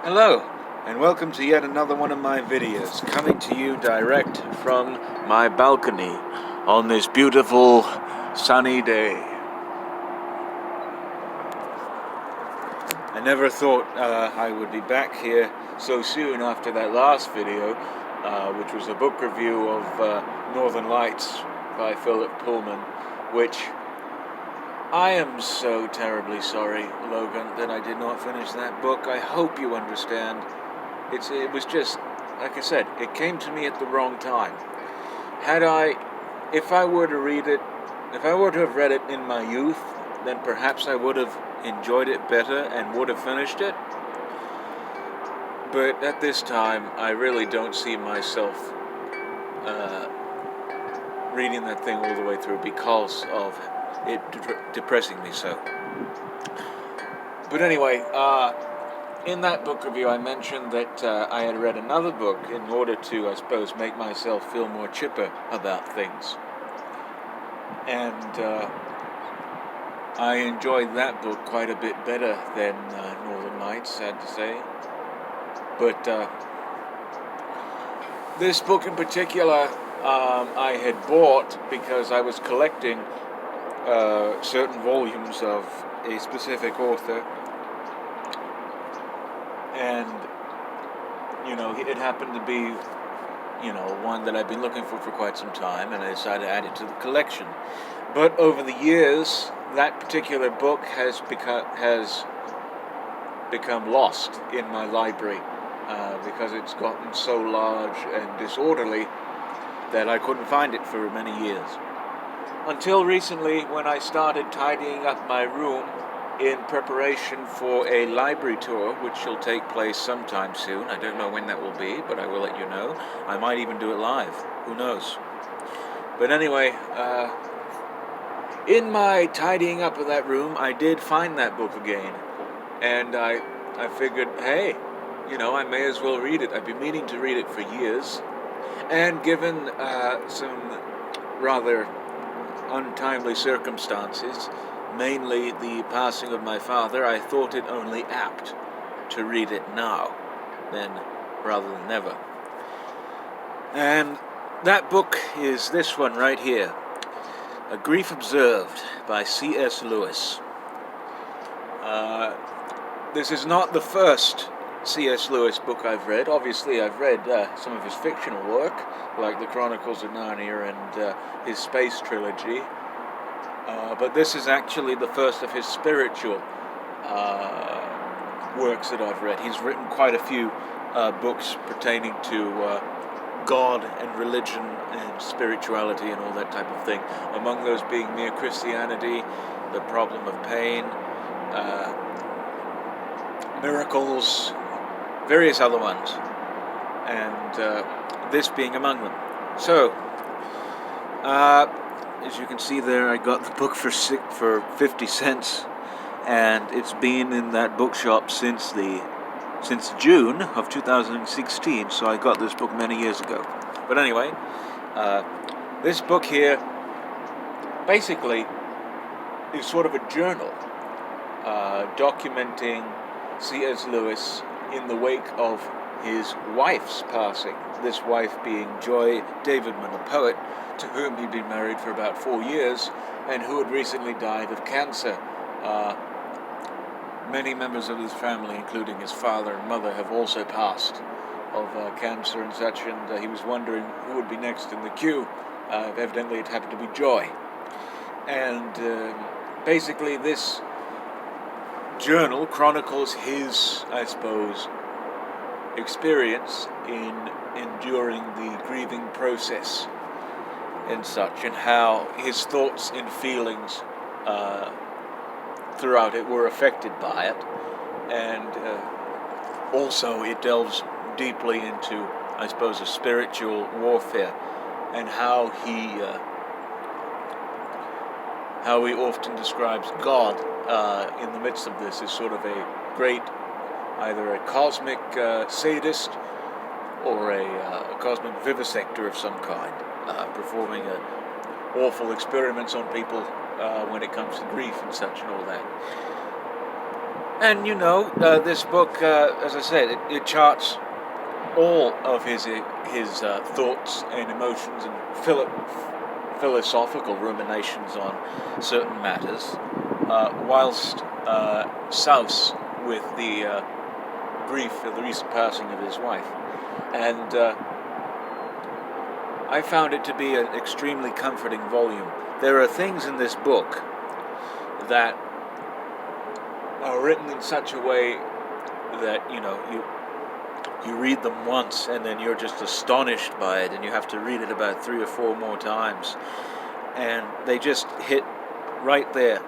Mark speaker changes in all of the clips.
Speaker 1: Hello, and welcome to yet another one of my videos, coming to you direct from my balcony on this beautiful sunny day. I never thought I would be back here so soon after that last video, which was a book review of Northern Lights by Philip Pullman, which I am so terribly sorry, Logan, that I did not finish that book. I hope you understand. It was just, like I said, it came to me at the wrong time. If I were to have read it in my youth, then perhaps I would have enjoyed it better and would have finished it. But at this time, I really don't see myself reading that thing all the way through because of it depressing me so. But anyway, in that book review, I mentioned that I had read another book in order to, I suppose, make myself feel more chipper about things. And I enjoyed that book quite a bit better than Northern Lights, sad to say. But this book in particular, I had bought because I was collecting certain volumes of a specific author, and it happened to be one that I've been looking for quite some time, and I decided to add it to the collection. But over the years, that particular book has become lost in my library because it's gotten so large and disorderly that I couldn't find it for many years. Until recently, when I started tidying up my room in preparation for a library tour, which shall take place sometime soon. I don't know when that will be, but I will let you know. I might even do it live. Who knows? But anyway, in my tidying up of that room, I did find that book again. And I figured, hey, I may as well read it. I've been meaning to read it for years. And given some rather untimely circumstances, mainly the passing of my father, I thought it only apt to read it now, rather than never. And that book is this one right here, A Grief Observed by C.S. Lewis. This is not the first C.S. Lewis book I've read. Obviously, I've read some of his fictional work, like The Chronicles of Narnia and his Space Trilogy. But this is actually the first of his spiritual works that I've read. He's written quite a few books pertaining to God and religion and spirituality and all that type of thing. Among those being Mere Christianity, The Problem of Pain, Miracles, various other ones, and this being among them. So, as you can see there, I got the book for 50 cents, and it's been in that bookshop since June of 2016, so I got this book many years ago. But anyway, this book here basically is sort of a journal documenting C.S. Lewis in the wake of his wife's passing, this wife being Joy Davidman, a poet to whom he'd been married for about 4 years and who had recently died of cancer. Many members of his family, including his father and mother, have also passed of cancer and such, and he was wondering who would be next in the queue. Evidently it happened to be Joy. And basically this journal chronicles his, I suppose, experience in enduring the grieving process and such, and how his thoughts and feelings throughout it were affected by it. And also it delves deeply into, I suppose, a spiritual warfare, and how he often describes God in the midst of this as sort of a great, either a cosmic sadist or a cosmic vivisector of some kind, performing awful experiments on people when it comes to grief and such and all that. And this book, as I said, it charts all of his thoughts and emotions and philosophical ruminations on certain matters, whilst souse with the grief of the recent passing of his wife. And I found it to be an extremely comforting volume. There are things in this book that are written in such a way that you read them once and then you're just astonished by it, and you have to read it about 3 or 4 more times, and they just hit right there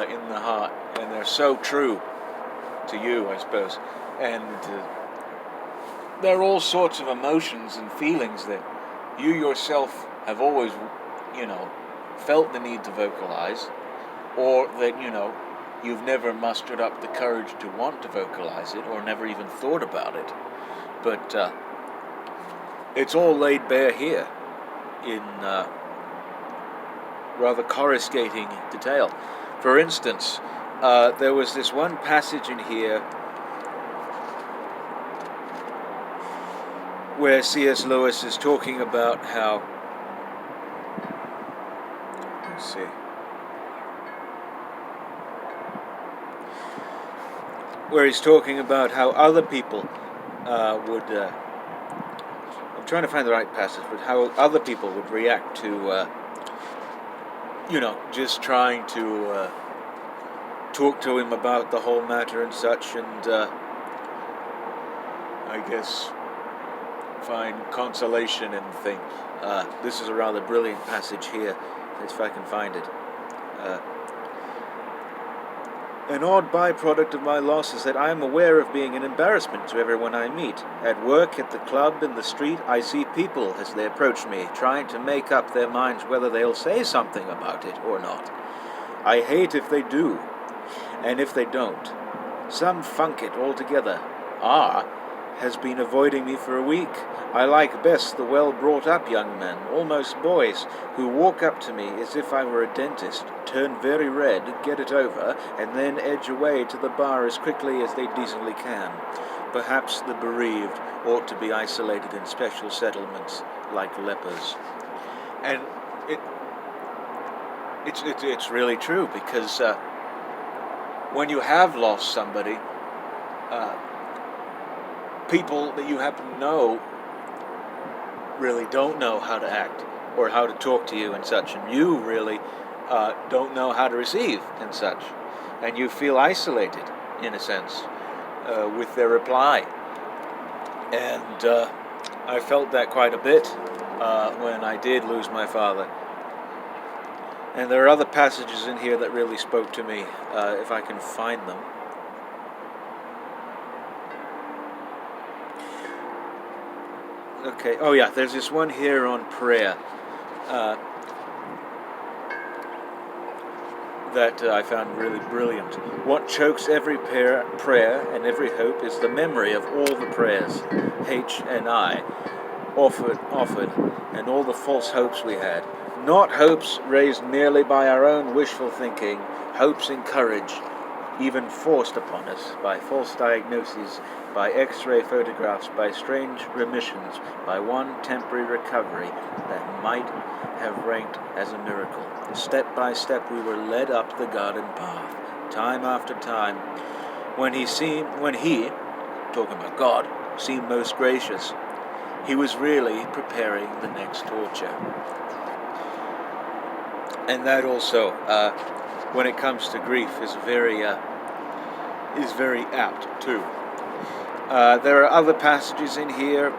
Speaker 1: in the heart, and they're so true to you, I suppose. And there are all sorts of emotions and feelings that you yourself have always felt the need to vocalize, or that you've never mustered up the courage to want to vocalize it, or never even thought about it. But it's all laid bare here in rather coruscating detail. For instance, there was this one passage in here where C.S. Lewis is talking about how, where he's talking about how other people would, I'm trying to find the right passage, but how other people would react to, just trying to talk to him about the whole matter and such, and I guess find consolation in the thing. This is a rather brilliant passage here, if I can find it. An odd byproduct of my loss is that I am aware of being an embarrassment to everyone I meet. At work, at the club, in the street, I see people, as they approach me, trying to make up their minds whether they'll say something about it or not. I hate if they do, and if they don't. Some funk it altogether. Has been avoiding me for a week. I like best the well-brought-up young men, almost boys, who walk up to me as if I were a dentist, turn very red, get it over, and then edge away to the bar as quickly as they decently can. Perhaps the bereaved ought to be isolated in special settlements, like lepers. And it's really true, because when you have lost somebody, people that you happen to know really don't know how to act or how to talk to you and such, and you really don't know how to receive and such, and you feel isolated in a sense with their reply. And I felt that quite a bit when I did lose my father. And there are other passages in here that really spoke to me, if I can find them. Okay, oh yeah, there's this one here on prayer that I found really brilliant. What chokes every prayer and every hope is the memory of all the prayers, H and I, offered, and all the false hopes we had. Not hopes raised merely by our own wishful thinking, hopes encouraged, even forced upon us by false diagnoses, by X-ray photographs, by strange remissions, by one temporary recovery that might have ranked as a miracle. Step by step we were led up the garden path, time after time. When he, talking about God, seemed most gracious, he was really preparing the next torture. And that also, when it comes to grief, is very apt too. There are other passages in here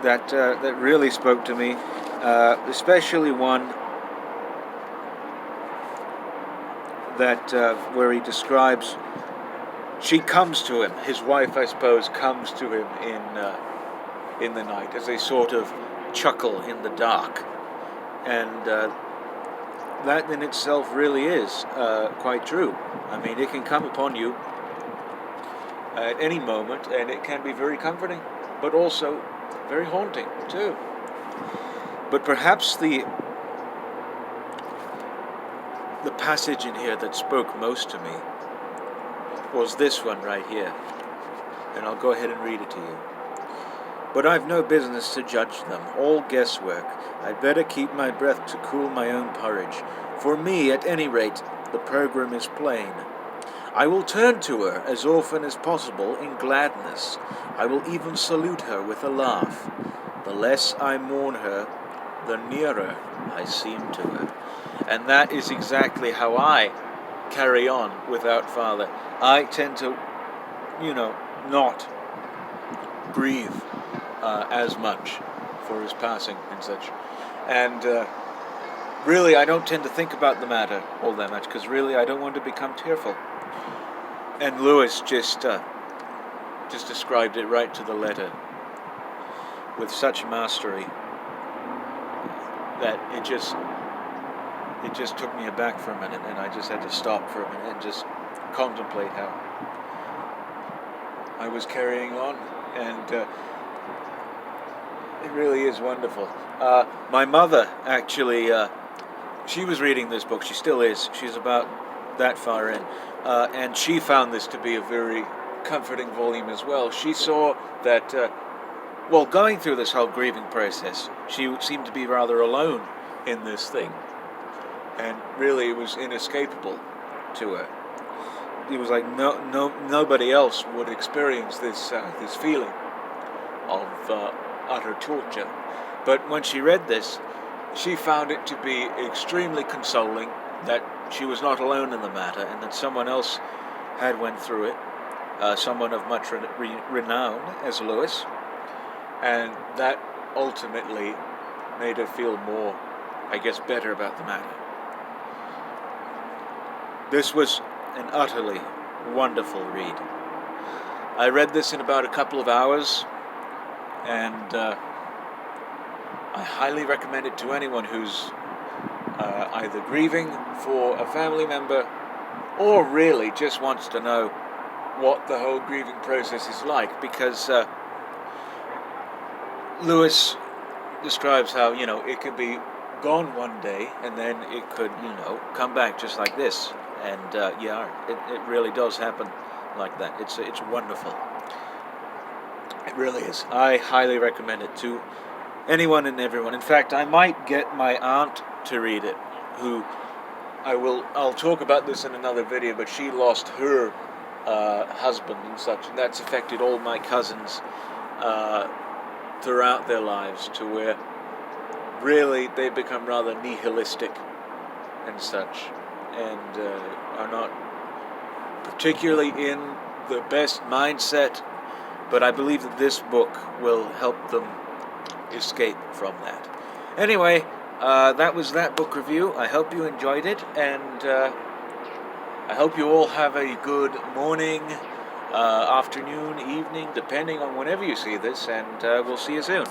Speaker 1: that really spoke to me, especially one that where he describes, she comes to him, his wife, I suppose, comes to him in the night as they sort of chuckle in the dark, and that in itself really is quite true. I mean, it can come upon you at any moment, and it can be very comforting, but also very haunting too. But perhaps the the passage in here that spoke most to me was this one right here. And I'll go ahead and read it to you. But I've no business to judge them, all guesswork. I'd better keep my breath to cool my own porridge. For me, at any rate, the program is plain. I will turn to her as often as possible in gladness. I will even salute her with a laugh. The less I mourn her, the nearer I seem to her. And that is exactly how I carry on without Father. I tend to, not grieve as much for his passing and such. And really, I don't tend to think about the matter all that much, because really I don't want to become tearful. And Lewis just described it right to the letter with such mastery that it just took me aback for a minute, and I just had to stop for a minute and just contemplate how I was carrying on. And it really is wonderful. My mother, actually, she was reading this book. She still is. She's about that far in. And she found this to be a very comforting volume as well. She saw that, going through this whole grieving process, she seemed to be rather alone in this thing. And really it was inescapable to her. It was like nobody else would experience this feeling of utter torture. But when she read this, she found it to be extremely consoling that she was not alone in the matter, and that someone else had went through it, someone of much renown as Lewis, and that ultimately made her feel more, I guess, better about the matter. This was an utterly wonderful read. I read this in about a couple of hours, and I highly recommend it to anyone who's either grieving for a family member or really just wants to know what the whole grieving process is like, because Lewis describes how, it could be gone one day and then it could, come back just like this. And it really does happen like that. It's wonderful. It really is. I highly recommend it to anyone and everyone. In fact, I might get my aunt to read it, who I'll talk about this in another video, but she lost her husband and such, and that's affected all my cousins throughout their lives, to where really they become rather nihilistic and such, and are not particularly in the best mindset, but I believe that this book will help them escape from that. Anyway, that was that book review. I hope you enjoyed it, and I hope you all have a good morning, afternoon, evening, depending on whenever you see this, and we'll see you soon.